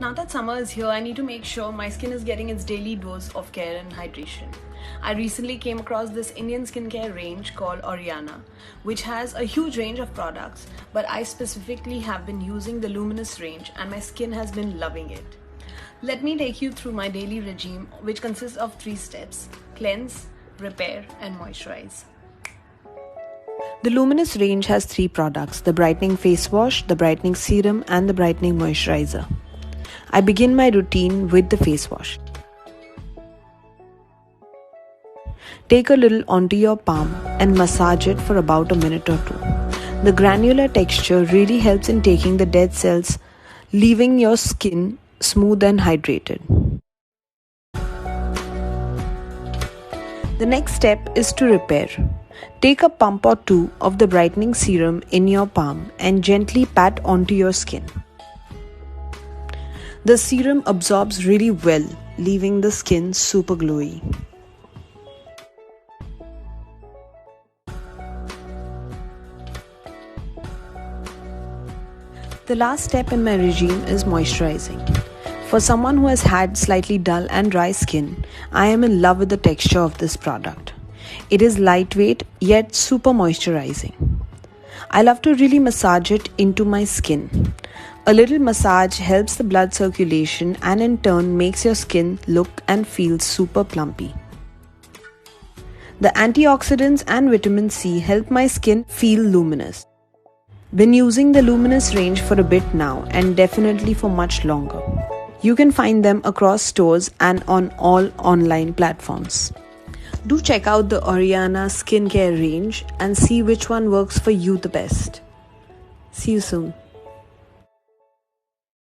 Now that summer is here, I need to make sure my skin is getting its daily dose of care and hydration. I recently came across this Indian skincare range called Aureana, which has a huge range of products, but I specifically have been using the Luminos range and my skin has been loving it. Let me take you through my daily regime, which consists of 3 steps: cleanse, repair, and moisturize. The Luminos range has 3 products: the Brightening Face Wash, the Brightening Serum, and the Brightening Moisturizer. I begin my routine with the face wash. Take a little onto your palm and massage it for about a minute or 2. The granular texture really helps in taking the dead cells, leaving your skin smooth and hydrated. The next step is to repair. Take a pump or 2 of the brightening serum in your palm and gently pat onto your skin. The serum absorbs really well, leaving the skin super glowy. The last step in my regime is moisturizing. For someone who has had slightly dull and dry skin, I am in love with the texture of this product. It is lightweight yet super moisturizing. I love to really massage it into my skin. A little massage helps the blood circulation and in turn makes your skin look and feel super plumpy. The antioxidants and vitamin C help my skin feel luminous. Been using the Luminos range for a bit now and definitely for much longer. You can find them across stores and on all online platforms. Do check out the Aureana skincare range and see which one works for you the best. See you soon.